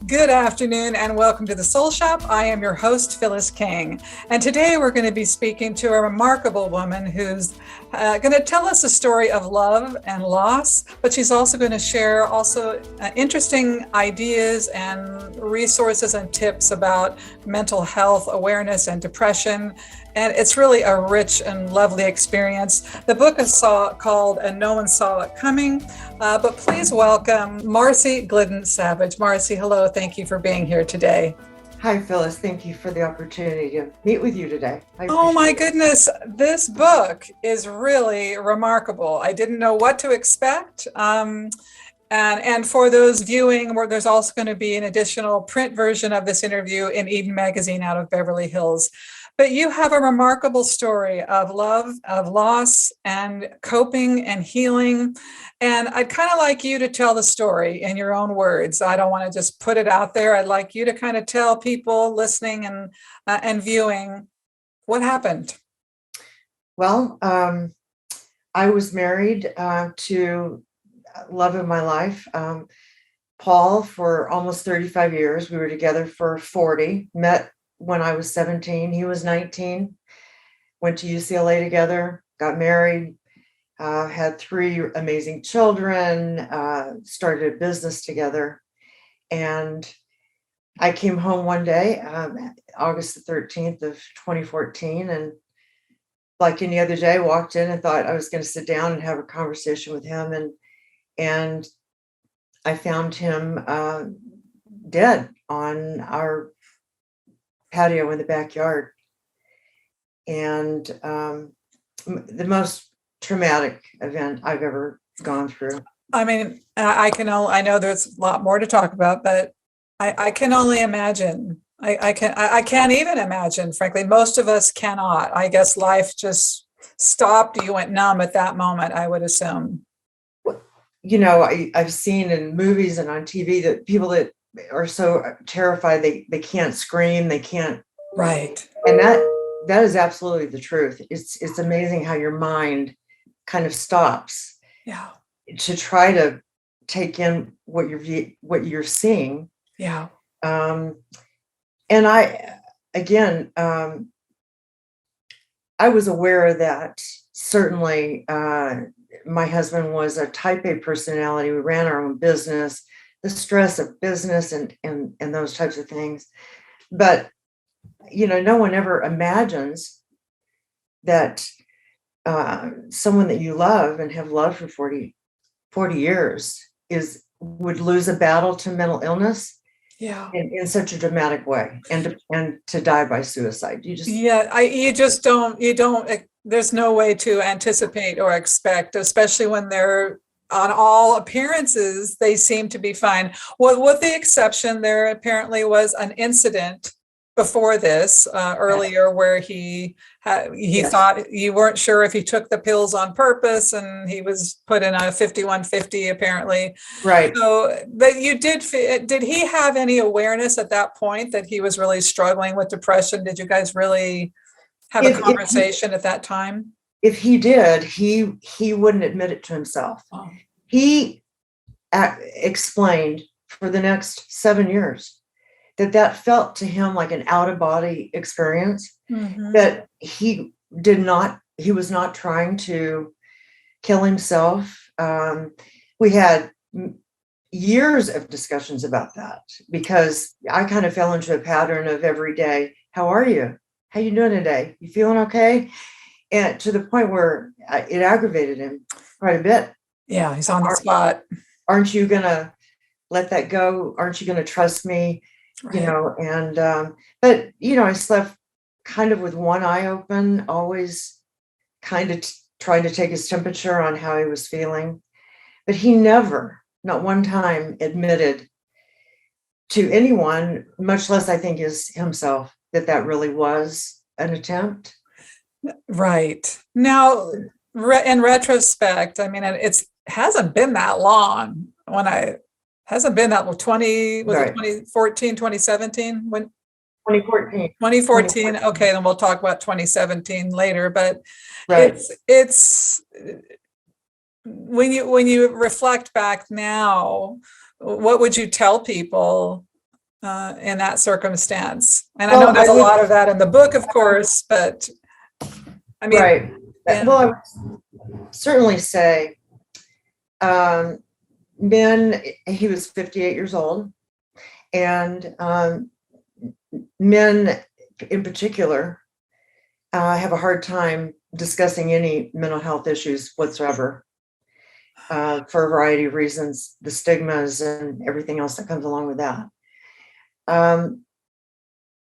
Good afternoon and welcome to the Soul Shop. I am your host, Phyllis King. And today we're going to be speaking to a remarkable woman who's going to tell us a story of love and loss, but she's also going to share interesting ideas and resources and tips about mental health awareness and depression. And it's really a rich and lovely experience. The book is called And No One Saw It Coming, but please welcome Marci Glidden Savage. Marci, hello. Thank you for being here today. Hi, Phyllis. Thank you for the opportunity to meet with you today. Oh my goodness. This book is really remarkable. I didn't know what to expect. And for those viewing, where there's also going to be an additional print version of this interview in Eden Magazine out of Beverly Hills. But you have a remarkable story of love, of loss, and coping and healing. And I'd kind of like you to tell the story in your own words. I don't want to just put it out there. I'd like you to kind of tell people listening and viewing what happened. Well, I was married to love of my life, Paul, for almost 35 years. We were together for 40, met when I was 17, he was 19, went to UCLA together, got married, had 3 amazing children, started a business together. And I came home one day, August the 13th of 2014, and like any other day, walked in and thought I was going to sit down and have a conversation with him. And I found him dead on our patio in the backyard. And the most traumatic event I've ever gone through. I mean, I know there's a lot more to talk about, but I can only imagine. I can't even imagine, frankly. Most of us cannot. I guess life just stopped. You went numb at that moment, I would assume. You know, I've seen in movies and on TV that people that are so terrified they can't scream, they can't. Right. And that is absolutely the truth. It's amazing how your mind kind of stops. Yeah. To try to take in what you're seeing. Yeah. And I was aware that certainly my husband was a type A personality. We ran our own business, the stress of business and those types of things. But, you know, no one ever imagines that someone that you love and have loved for 40 years would lose a battle to mental illness. Yeah. In such a dramatic way, and to die by suicide. You don't, there's no way to anticipate or expect, especially when they're, on all appearances, they seem to be fine. Well, with the exception, there apparently was an incident before this earlier where he Yes. thought, you weren't sure if he took the pills on purpose, and he was put in a 5150 apparently. Right. So, but did he have any awareness at that point that he was really struggling with depression? Did you guys really have a conversation at that time? If he did, he wouldn't admit it to himself. Oh. He explained for the next 7 years that felt to him like an out-of-body experience. Mm-hmm. That he was not trying to kill himself. We had years of discussions about that because I kind of fell into a pattern of every day, how are you? How you doing today? You feeling okay? And to the point where it aggravated him quite a bit. Yeah, he's on the spot. Aren't you going to let that go? Aren't you going to trust me? Right. You know, and, but, you know, I slept kind of with one eye open, always kind of trying to take his temperature on how he was feeling. But he never, not one time, admitted to anyone, much less I think himself, that really was an attempt. Right. Now, in retrospect, I mean, hasn't been that long hasn't been that 2014, 2017? When 2014. Okay, then we'll talk about 2017 later. But right. It's when you reflect back now, what would you tell people in that circumstance. And I Well, know there's a lot of that in the book, of course, but I mean, right. yeah. Well, I would certainly say um, men, he was 58 years old, and men in particular have a hard time discussing any mental health issues whatsoever for a variety of reasons, the stigmas and everything else that comes along with that.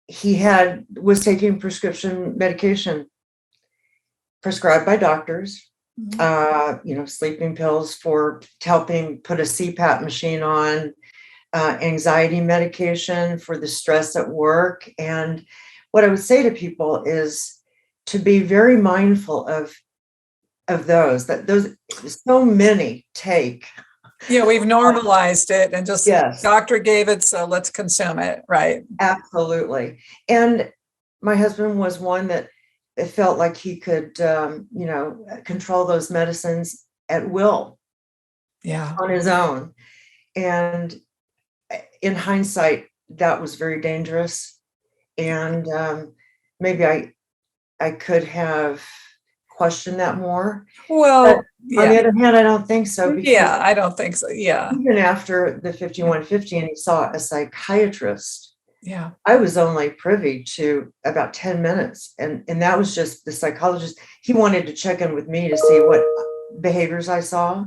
He was taking prescription medication prescribed by doctors, sleeping pills for helping put a CPAP machine on, anxiety medication for the stress at work. And what I would say to people is to be very mindful of those so many take. Yeah, we've normalized it and just Yes, doctor gave it, so let's consume it, right? absolutely. And my husband was one that it felt like he could, control those medicines at will, on his own. And in hindsight, that was very dangerous. And maybe I could have questioned that more. Well, but on the other hand, I don't think so. Because I don't think so. Yeah. even after the 5150 and he saw a psychiatrist, yeah, I was only privy to about 10 minutes. And that was just the psychologist. He wanted to check in with me to see what behaviors I saw,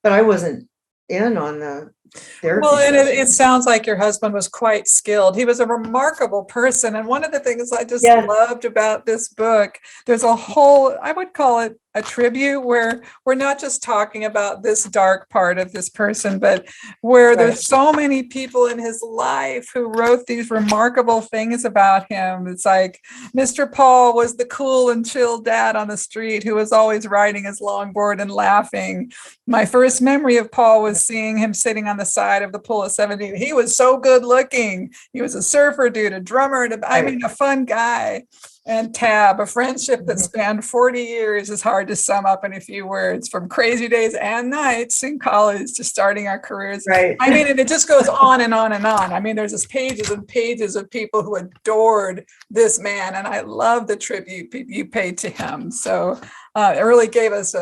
but I wasn't in on the therapy. Well, and it sounds like your husband was quite skilled. He was a remarkable person. And one of the things I just loved about this book, there's a whole, I would call it a tribute, where we're not just talking about this dark part of this person, but where there's so many people in his life who wrote these remarkable things about him. It's like Mr. Paul was the cool and chill dad on the street who was always riding his longboard and laughing. My first memory of Paul was seeing him sitting on the side of the pool at 17. He was so good looking. He was a surfer dude, a drummer, a fun guy. And Tab, a friendship that spanned 40 years, is hard to sum up in a few words, from crazy days and nights in college to starting our careers. Right. I mean, and it just goes on and on and on. I mean, there's just pages and pages of people who adored this man. And I love the tribute you paid to him. So it really gave us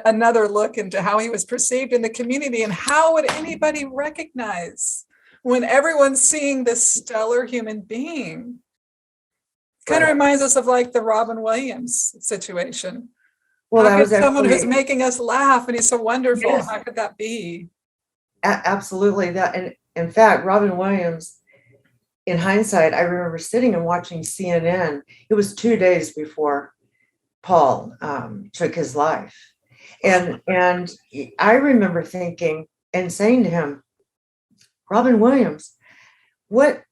another look into how he was perceived in the community, and how would anybody recognize when everyone's seeing this stellar human being. Kind of reminds us of like the Robin Williams situation. Well, how could someone who's making us laugh and he's so wonderful, how could that be? Absolutely. That, and in fact, Robin Williams, in hindsight, I remember sitting and watching CNN. It was 2 days before Paul took his life. And I remember thinking and saying to him, Robin Williams, what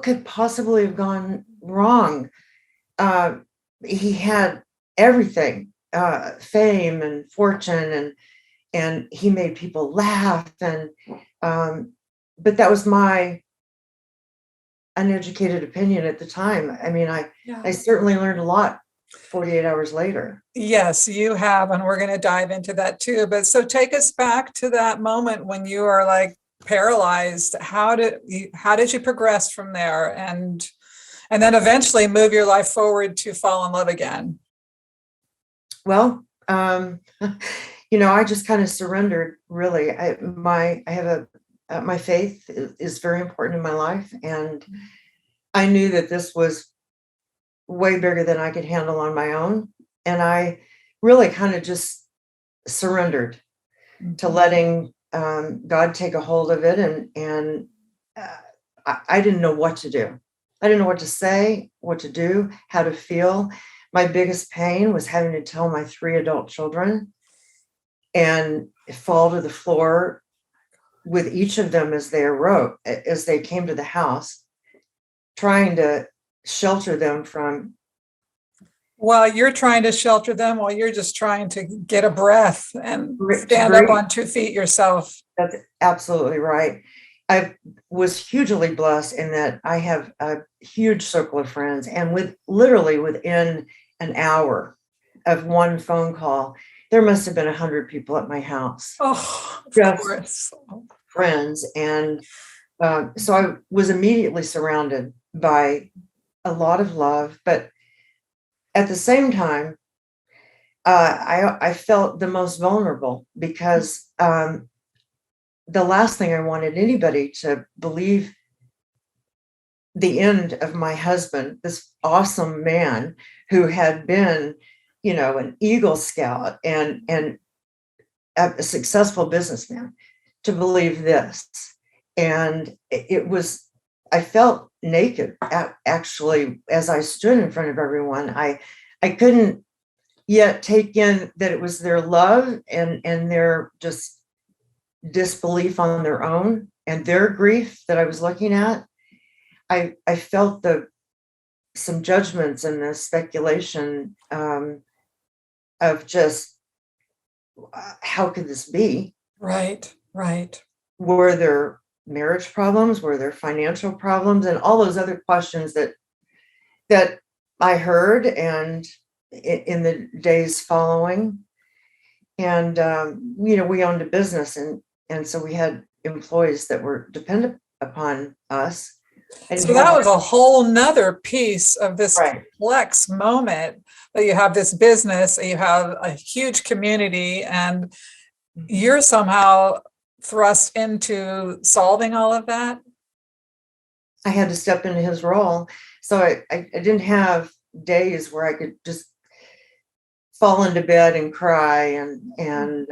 could possibly have gone wrong? He had everything, fame and fortune, and he made people laugh. And but that was my uneducated opinion at the time. I mean, I certainly learned a lot 48 hours later. Yes, you have, and we're going to dive into that too. But so take us back to that moment when you are like paralyzed. How did you progress from there, and then eventually move your life forward to fall in love again? Well, I just kind of surrendered. Really, my faith is very important in my life, and I knew that this was way bigger than I could handle on my own. And I really kind of just surrendered to letting God take a hold of it. And I didn't know what to do. I didn't know what to say, what to do, how to feel. My biggest pain was having to tell my 3 adult children and fall to the floor with each of them as they came to the house, trying to shelter them from. While you're trying to shelter them, while you're just trying to get a breath and stand up on 2 feet yourself. That's absolutely right. I was hugely blessed in that I have a huge circle of friends, and literally within an hour of one phone call, there must have been 100 people at my house. Oh, of course. Friends. And So I was immediately surrounded by a lot of love, but at the same time, I felt the most vulnerable because the last thing I wanted anybody to believe the end of my husband, this awesome man who had been, an Eagle Scout and a successful businessman, to believe this. And I felt naked actually as I stood in front of everyone. I couldn't yet take in that it was their love and their just disbelief on their own and their grief that I was looking at. I felt some judgments and the speculation of just how could this be? Right. Were there marriage problems? Were there financial problems? And all those other questions that I heard and in the days following. And we owned a business, and so we had employees that were dependent upon us. So that was a whole nother piece of this right. complex moment, that you have this business, and you have a huge community, and you're somehow thrust into solving all of that. I had to step into his role. So I didn't have days where I could just fall into bed and cry. And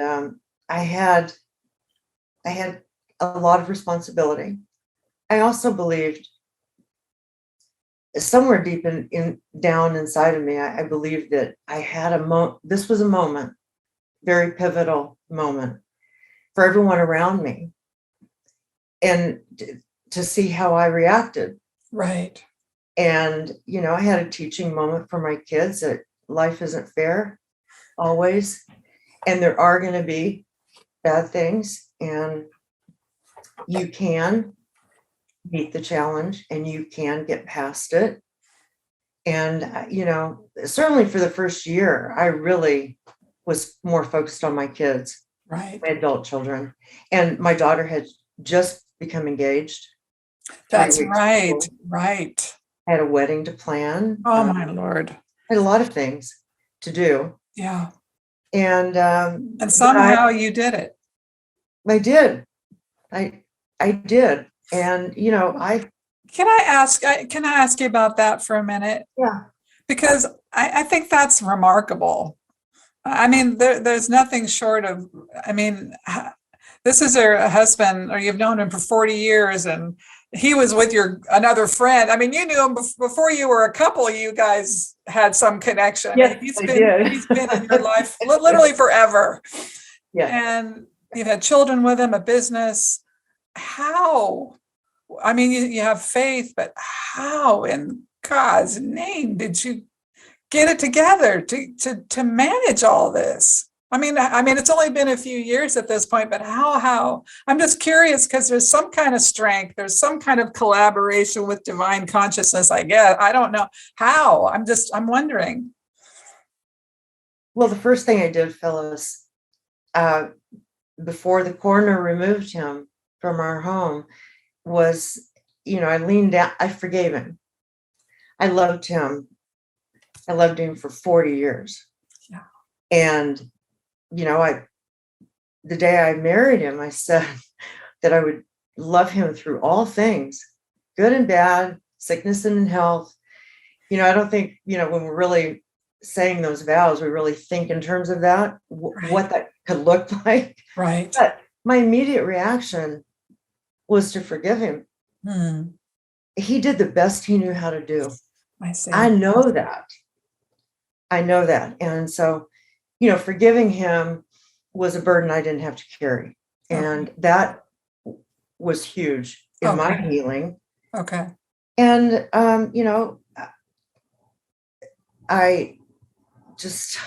I had a lot of responsibility. I also believed somewhere deep in down inside of me, I believed that I had this was a moment, very pivotal moment for everyone around me, and to see how I reacted. Right. And, I had a teaching moment for my kids that life isn't fair always. And there are going to be bad things, and you can meet the challenge and you can get past it. And, certainly for the first year, I really was more focused on my kids, right, my adult children. And my daughter had just become engaged. That's right. Right. I had a wedding to plan. Oh, my Lord. I had a lot of things to do. Yeah. And somehow you did it. I did. I did. And, Can I ask you about that for a minute? Yeah. Because I think that's remarkable. I mean, there's nothing short of, this is a husband, or you've known him for 40 years, and he was with another friend. I mean, you knew him before you were a couple. You guys had some connection. Yes, he's been in your life literally forever. Yeah. And you've had children with him, a business. How? I mean, you have faith, but how in God's name did you get it together to manage all this? I mean, it's only been a few years at this point, but how? I'm just curious, because there's some kind of strength, there's some kind of collaboration with divine consciousness, I guess. I don't know how. I'm wondering. Well, the first thing I did, Phyllis, before the coroner removed him from our home, was, I leaned down. I forgave him. I loved him. I loved him for 40 years. Yeah. And, the day I married him, I said that I would love him through all things, good and bad, sickness and health. I don't think, when we're really saying those vows, we really think in terms of that, right, what that could look like. Right. But my immediate reaction was to forgive him. He did the best he knew how to do. I see. I know that. And so, forgiving him was a burden I didn't have to carry. And that was huge in my healing. Okay. And, I just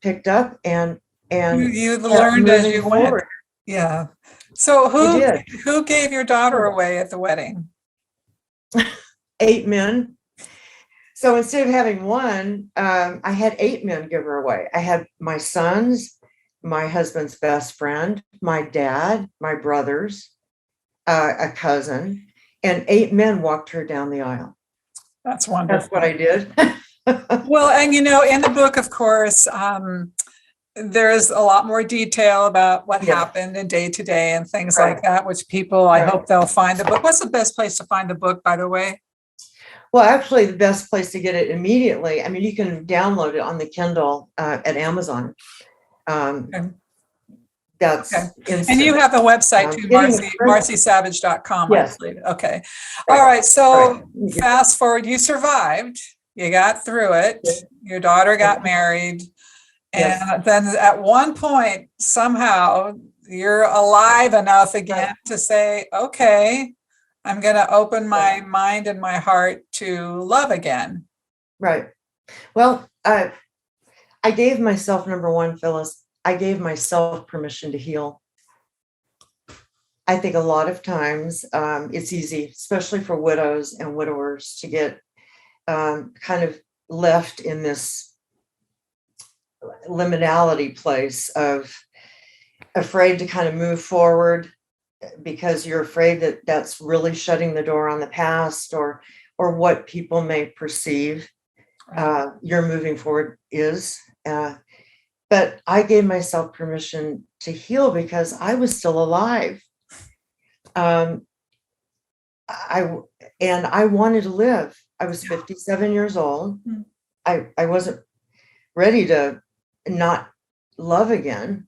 picked up and you learned as you went. Yeah. So who gave your daughter away at the wedding? 8 men. So instead of having one, I had 8 men give her away. I had my sons, my husband's best friend, my dad, my brothers, a cousin, and 8 men walked her down the aisle. That's wonderful. That's what I did. Well, and in the book, of course, there's a lot more detail about what happened in day to day and things like that, which people, I hope they'll find the book. What's the best place to find the book, by the way? Well, actually, the best place to get it immediately, I mean, you can download it on the Kindle at Amazon. That's instant. And you have a website too, marcisavage.com. Yes. Okay. All right. So fast forward, you survived. You got through it. Your daughter got married. And then at one point, somehow, you're alive enough again to say, okay, I'm going to open my mind and my heart to love again. Right. Well, I gave myself, number one, Phyllis, I gave myself permission to heal. I think a lot of times it's easy, especially for widows and widowers, to get kind of left in this liminality place of afraid to kind of move forward because you're afraid that that's really shutting the door on the past or what people may perceive your moving forward is. But I gave myself permission to heal because I was still alive. I wanted to live. I was 57 years old. I wasn't ready to not love again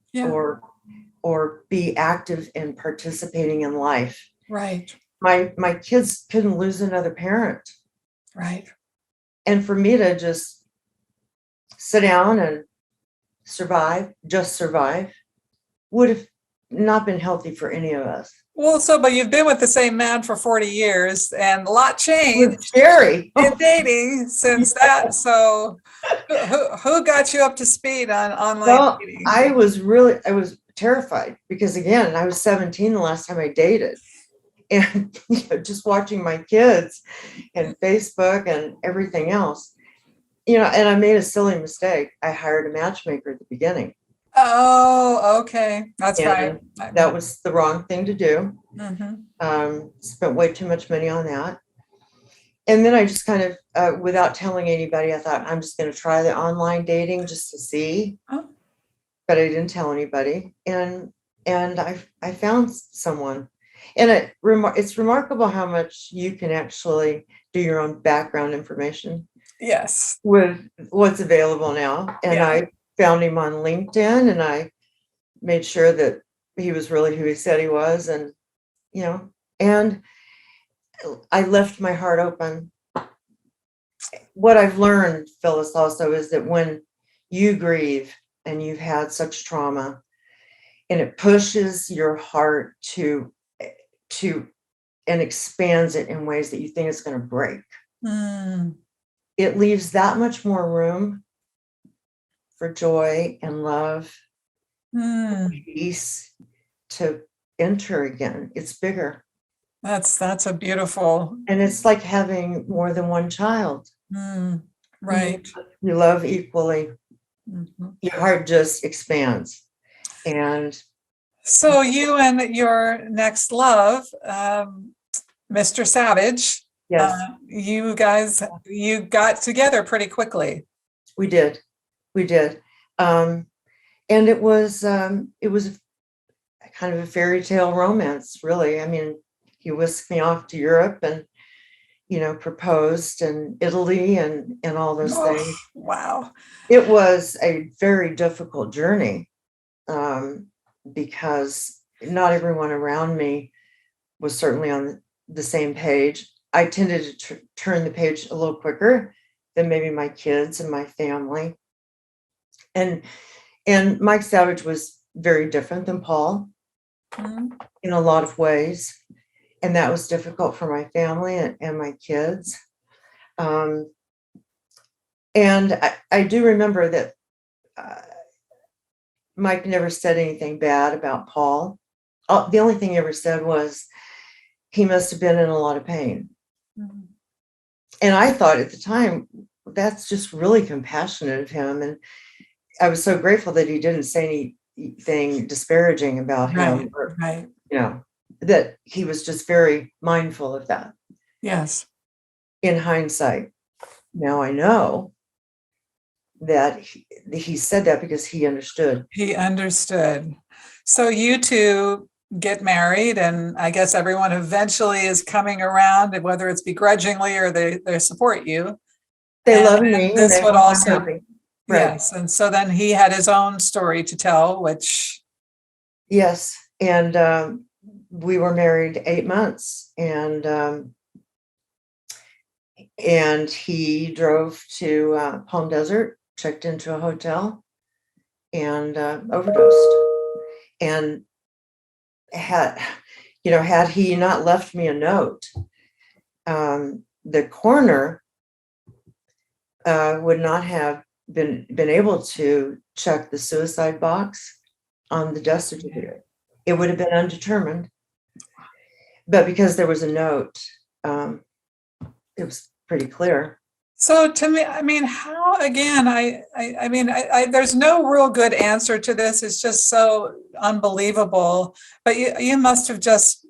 or be active in participating in life. Right. My kids couldn't lose another parent. Right. And for me to just sit down and survive, would have not been healthy for any of us. Well, but you've been with the same man for 40 years and a lot changed scary in dating since that. So who got you up to speed on online dating? I was terrified because, again, I was 17 the last time I dated. And just watching my kids and Facebook and everything else, and I made a silly mistake. I hired a matchmaker at the beginning. Oh, okay. That's right. That was the wrong thing to do. Mm-hmm. Spent way too much money on that. And then I just kind of, without telling anybody, I thought I'm just going to try the online dating just to see. Oh. But I didn't tell anybody. And I found someone. And it's remarkable how much you can actually do your own background information. Yes. With what's available now. And I found him on LinkedIn, and I made sure that he was really who he said he was. And, and I left my heart open. What I've learned, Phyllis, also is that when you grieve and you've had such trauma, and it pushes your heart to and expands it in ways that you think it's going to break. It leaves that much more room for joy and love, peace to enter again. It's bigger. That's a beautiful. And it's like having more than one child. Right. You love equally. Mm-hmm. Your heart just expands. And so you and your next love, Mr. Savage, you got together pretty quickly. We did. And it was kind of a fairy tale romance, really. I mean, he whisked me off to Europe and, proposed in Italy and all those things. Wow. It was a very difficult journey because not everyone around me was certainly on the same page. I tended to turn the page a little quicker than maybe my kids and my family. And Mike Savage was very different than Paul in a lot of ways. And that was difficult for my family and my kids. And I do remember that Mike never said anything bad about Paul. The only thing he ever said was he must have been in a lot of pain. And I thought at the time, that's just really compassionate of him. And I was so grateful that he didn't say anything disparaging about him. Right. that he was just very mindful of that. Yes. In hindsight, now I know that he said that because he understood. He understood. So you two get married, and I guess everyone eventually is coming around, whether it's begrudgingly or they support you. They love And me and this they would hope I'm also, happy. Right. yes. And so then he had his own story to tell, which, Yes. And we were married 8 months, and he drove to Palm Desert, checked into a hotel, and overdosed. And had he not left me a note, the coroner would not have been able to check the suicide box on the death certificate. It would have been undetermined. But because there was a note, it was pretty clear. so to me, I mean, how, again, I mean, there's no real good answer to this. It's just so unbelievable. But you must have just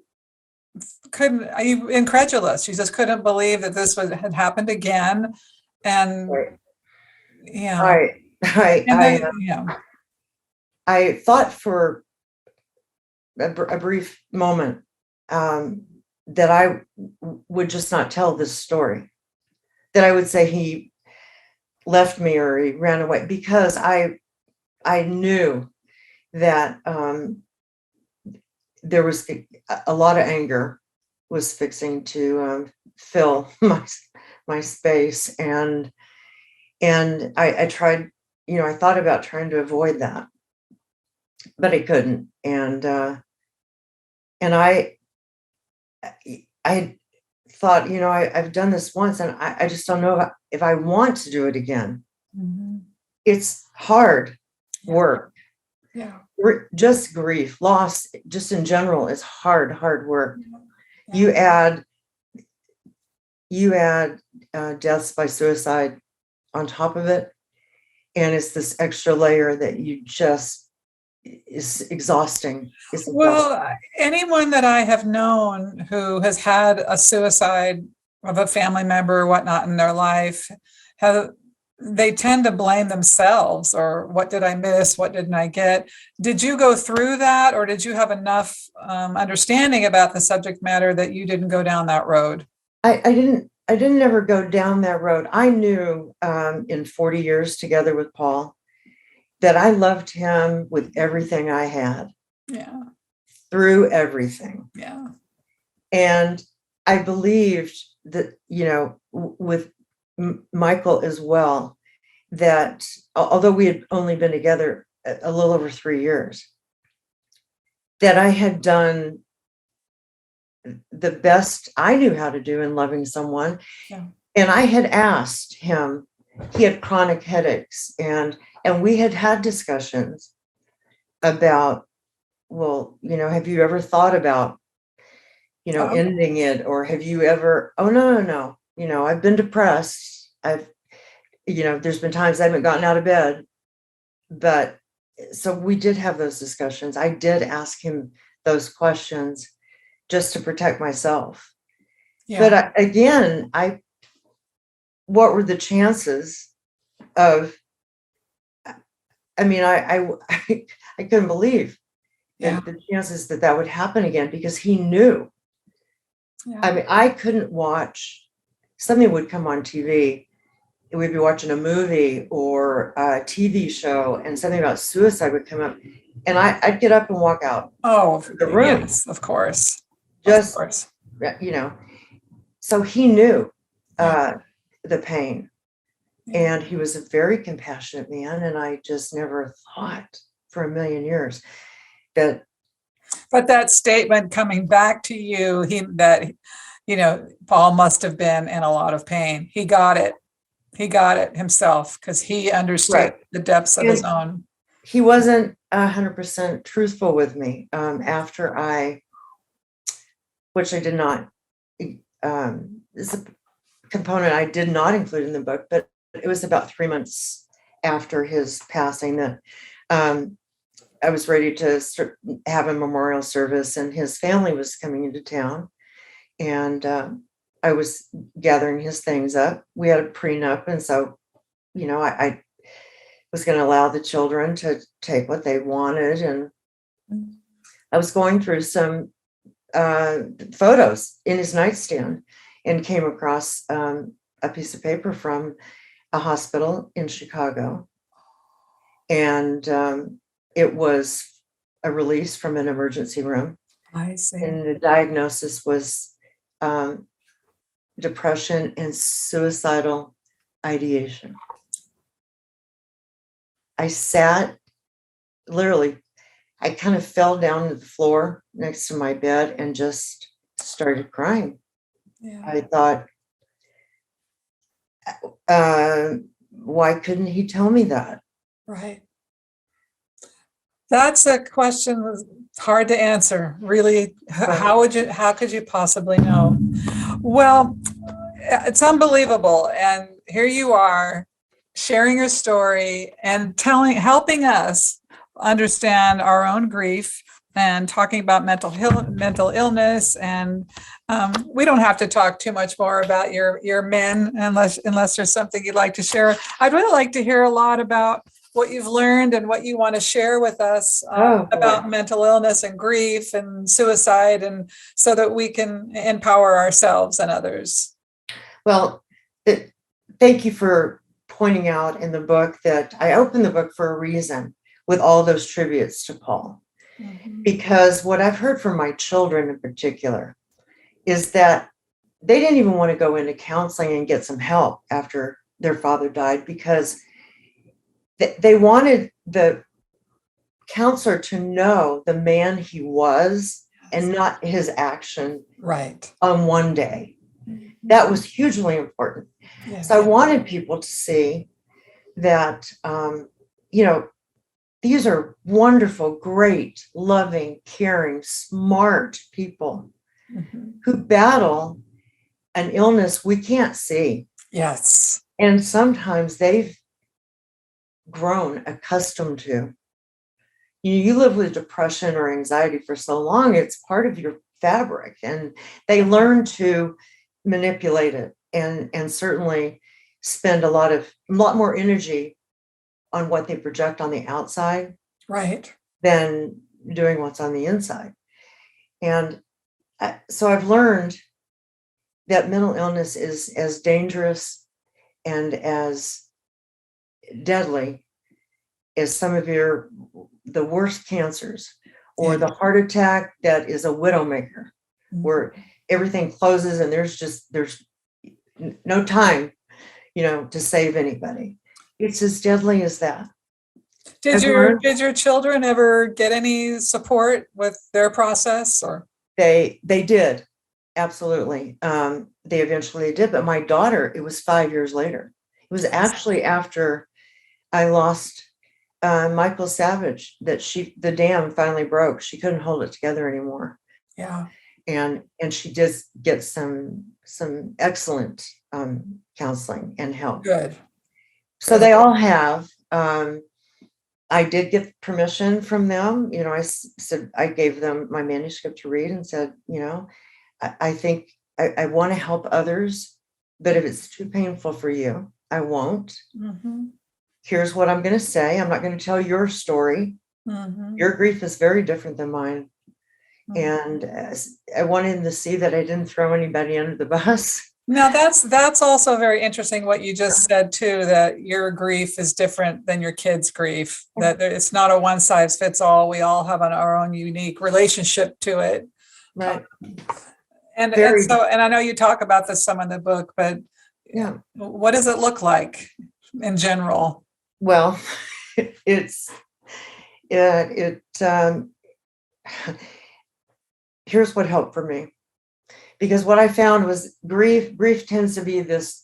are you incredulous? You just couldn't believe that had happened again. And Right. yeah. And I then, yeah. I thought for a brief moment that I would just not tell this story, that I would say he left me or he ran away, because I knew that there was a lot of anger was fixing to fill my space, and I tried, I thought about trying to avoid that, but I couldn't, and I thought, I've done this once, and I just don't know if I want to do it again. Mhm. It's hard work. Yeah. Just grief, loss, just in general, is hard work. Yeah. You add deaths by suicide on top of it, and it's this extra layer that you just is exhausting. Well, anyone that I have known who has had a suicide of a family member or whatnot in their life, they tend to blame themselves, or what did I miss? What didn't I get? Did you go through that, or did you have enough understanding about the subject matter that you didn't go down that road? I didn't ever go down that road. I knew in 40 years together with Paul that I loved him with everything I had. Yeah. Through everything. Yeah. And I believed that, with Michael as well, that although we had only been together a little over 3 years, that I had done the best I knew how to do in loving someone. Yeah. And I had asked him, he had chronic headaches, and we had discussions about, well, have you ever thought about, ending it? Or have you ever, oh, no. I've been depressed. There's been times I haven't gotten out of bed. But so we did have those discussions. I did ask him those questions just to protect myself. Yeah. But again, what were the chances of, I mean, I couldn't believe the chances that would happen again, because he knew. Yeah. I mean, I couldn't watch, something would come on TV. We'd be watching a movie or a TV show, and something about suicide would come up, and I'd get up and walk out. Oh, the room. yes, of course. Just, of course. So he knew the pain, and he was a very compassionate man, and I just never thought for a million years that. But that statement coming back to you, Paul must have been in a lot of pain. He got it. He got it himself, because he understood the depths of his own. He wasn't 100% truthful with me after which I did not. This is a component I did not include in the book, but it was about 3 months after his passing that I was ready to have a memorial service, and his family was coming into town, and I was gathering his things up. We had a prenup, and so, I was going to allow the children to take what they wanted, and I was going through some photos in his nightstand and came across a piece of paper from a hospital in Chicago, and it was a release from an emergency room. I see. And the diagnosis was depression and suicidal ideation. I sat, literally, I kind of fell down to the floor next to my bed and just started crying. Yeah. I thought, why couldn't he tell me that? Right. That's a question that's hard to answer. Really, how could you possibly know? Well, it's unbelievable. And here you are sharing your story and helping us understand our own grief and talking about mental illness. And we don't have to talk too much more about your men unless there's something you'd like to share. I'd really like to hear a lot about what you've learned and what you want to share with us about mental illness and grief and suicide, and so that we can empower ourselves and others. Well, thank you for pointing out in the book that I opened the book for a reason with all those tributes to Paul. Mm-hmm. Because what I've heard from my children in particular is that they didn't even want to go into counseling and get some help after their father died, because they wanted the counselor to know the man he was and not his action on one day. That was hugely important. Yeah. So I wanted people to see that, these are wonderful, great, loving, caring, smart people who battle an illness we can't see. Yes. And sometimes they've grown accustomed to. You live with depression or anxiety for so long, it's part of your fabric, and they learn to manipulate it and certainly spend a lot more energy on what they project on the outside, right, than doing what's on the inside. And so I've learned that mental illness is as dangerous and as deadly as some of the worst cancers, or the heart attack that is a widowmaker, where everything closes and there's no time, to save anybody. It's as deadly as that. Did your children ever get any support with their process, or? They did, absolutely. They eventually did, but my daughter, it was 5 years later. It was actually after I lost Michael Savage that the dam finally broke. She couldn't hold it together anymore. Yeah. And she did get some excellent counseling and help. Good. So they all have. I did get permission from them. I said, I gave them my manuscript to read and said, I think I want to help others, but if it's too painful for you, I won't. Mm-hmm. Here's what I'm going to say. I'm not going to tell your story. Mm-hmm. Your grief is very different than mine. Mm-hmm. And I wanted them to see that I didn't throw anybody under the bus. Now that's also very interesting what you just said too, that your grief is different than your kids' grief, that it's not a one size fits all. We all have our own unique relationship to it. Right. And I know you talk about this some in the book, but what does it look like in general? Well, here's what helped for me. Because what I found was grief tends to be this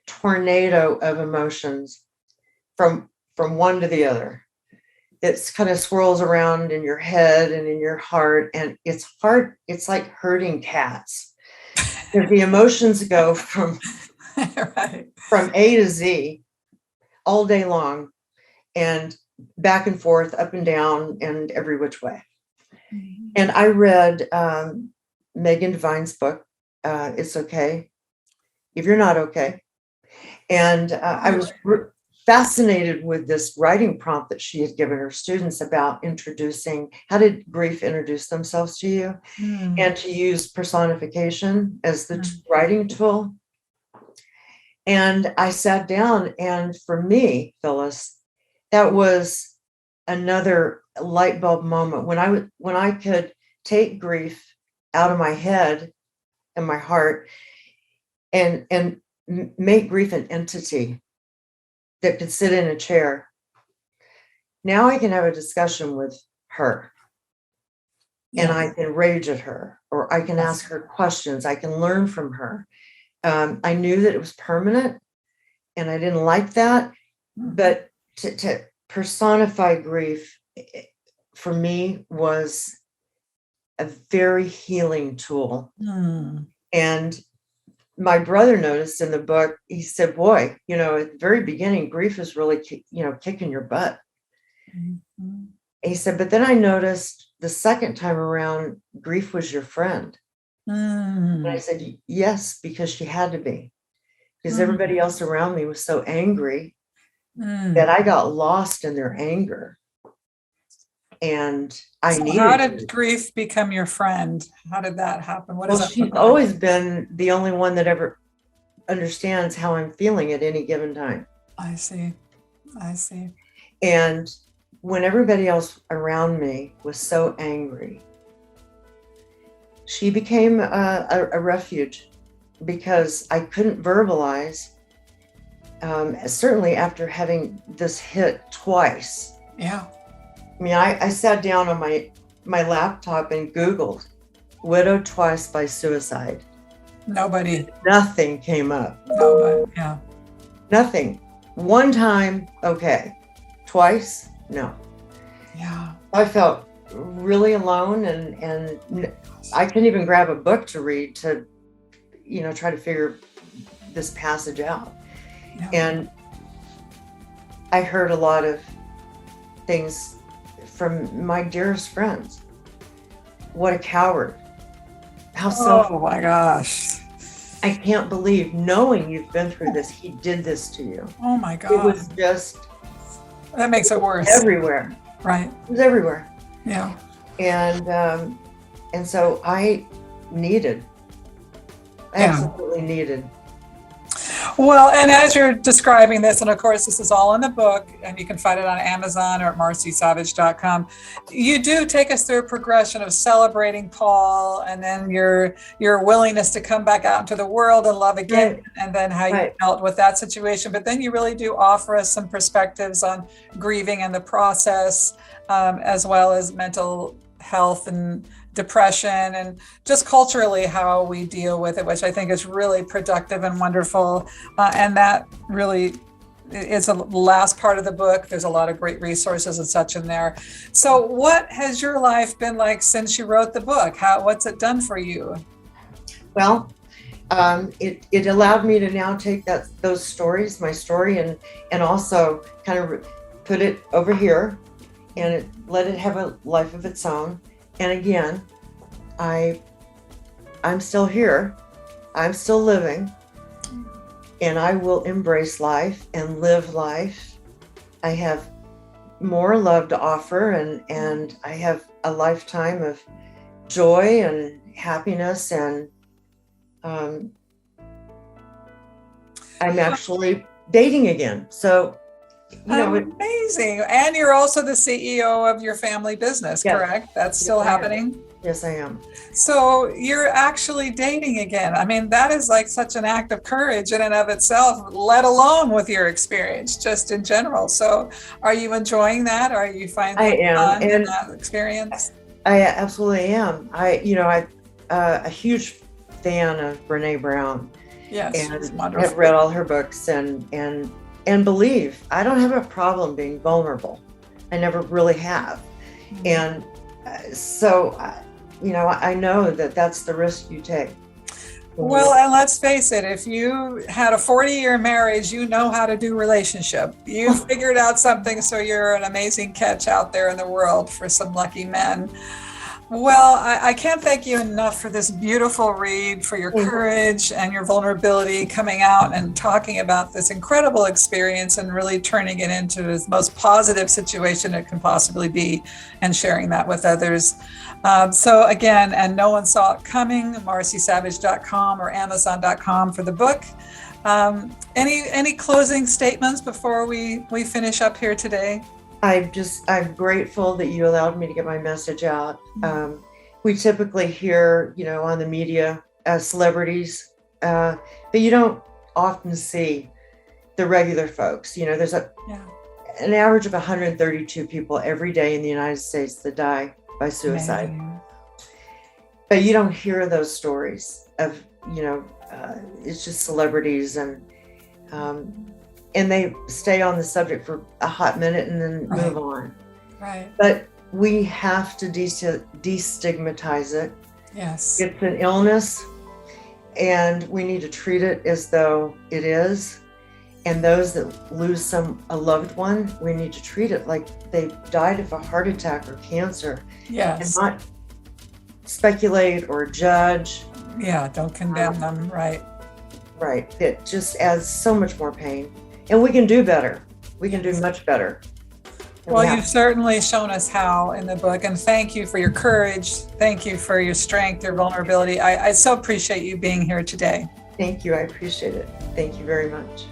tornado of emotions from one to the other. It's kind of swirls around in your head and in your heart, and it's hard. It's like herding cats. The emotions go from A to Z all day long, and back and forth, up and down, and every which way. Mhm. And I read Megan Devine's book, It's Okay If You're Not Okay. And I was fascinated with this writing prompt that she had given her students about introducing, how did grief introduce themselves to you, and to use personification as the writing tool. And I sat down, and for me, Phyllis, that was another light bulb moment when I could take grief out of my head and my heart and make grief an entity that could sit in a chair. Now I can have a discussion with her, and I can rage at her, or I can ask her questions. I can learn from her. I knew that it was permanent, and I didn't like that. But to personify grief for me was a very healing tool. And my brother noticed in the book, he said, boy, at the very beginning, grief is really, kicking your butt. He said, but then I noticed the second time around, grief was your friend. And I said, yes, because she had to be. Because everybody else around me was so angry that I got lost in their anger. And how did grief become your friend? How did that happen? What is that? She's always been the only one that ever understands how I'm feeling at any given time. I see. And when everybody else around me was so angry, she became a refuge, because I couldn't verbalize, certainly after having this hit twice. Yeah. I mean, I sat down on my laptop and Googled "widowed twice by suicide." Nothing came up. Yeah. Nothing. One time, okay. Twice, no. Yeah. I felt really alone, and I couldn't even grab a book to read to, try to figure this passage out. Yeah. And I heard a lot of things from my dearest friends. What a coward. How selfish. Oh my gosh. I can't believe, knowing you've been through this, he did this to you. Oh my God. It was just... That makes it worse. Everywhere. Right. It was everywhere. Yeah. And so I absolutely needed. Well, and as you're describing this, and of course this is all in the book, and you can find it on Amazon or at marcisavage.com, you do take us through a progression of celebrating Paul, and then your willingness to come back out into the world and love again, and then how you dealt with that situation. But then you really do offer us some perspectives on grieving and the process, as well as mental health and depression, and just culturally how we deal with it, which I think is really productive and wonderful. And that really is the last part of the book. There's a lot of great resources and such in there. So what has your life been like since you wrote the book? What's it done for you? Well, it allowed me to now take those stories, my story, and also kind of put it over here and let it have a life of its own. And again, I'm still here. I'm still living, and I will embrace life and live life. I have more love to offer, and I have a lifetime of joy and happiness, and I'm actually dating again. So, amazing. And you're also the CEO of your family business, correct? That's still happening? Yes, I am. So you're actually dating again. I mean, that is like such an act of courage in and of itself, let alone with your experience, just in general. So are you enjoying that? Are you finding fun in that experience? I absolutely am. I'm a huge fan of Brene Brown. Yes, and she's wonderful. I've read all her books and believe I don't have a problem being vulnerable. I never really have. Mm-hmm. And so, I know that that's the risk you take. Well, and let's face it, if you had a 40-year marriage, you know how to do relationship. You figured out something, so you're an amazing catch out there in the world for some lucky men. Well, I can't thank you enough for this beautiful read, for your courage and your vulnerability coming out and talking about this incredible experience and really turning it into the most positive situation it can possibly be and sharing that with others. So again, and no one saw it coming, marcisavage.com or amazon.com for the book. Any closing statements before we finish up here today? I'm grateful that you allowed me to get my message out. We typically hear, on the media as celebrities, but you don't often see the regular folks. There's an average of 132 people every day in the United States that die by suicide. Amazing. But you don't hear those stories of, it's just celebrities and they stay on the subject for a hot minute and then move on. Right. But we have to destigmatize it. Yes. It's an illness, and we need to treat it as though it is. And those that lose a loved one, we need to treat it like they died of a heart attack or cancer. Yes. And not speculate or judge. Yeah, don't condemn them. Right. Right. It just adds so much more pain. And we can do better. We can do much better. Well, you've certainly shown us how in the book, and thank you for your courage. Thank you for your strength, your vulnerability. I so appreciate you being here today. Thank you. I appreciate it. Thank you very much.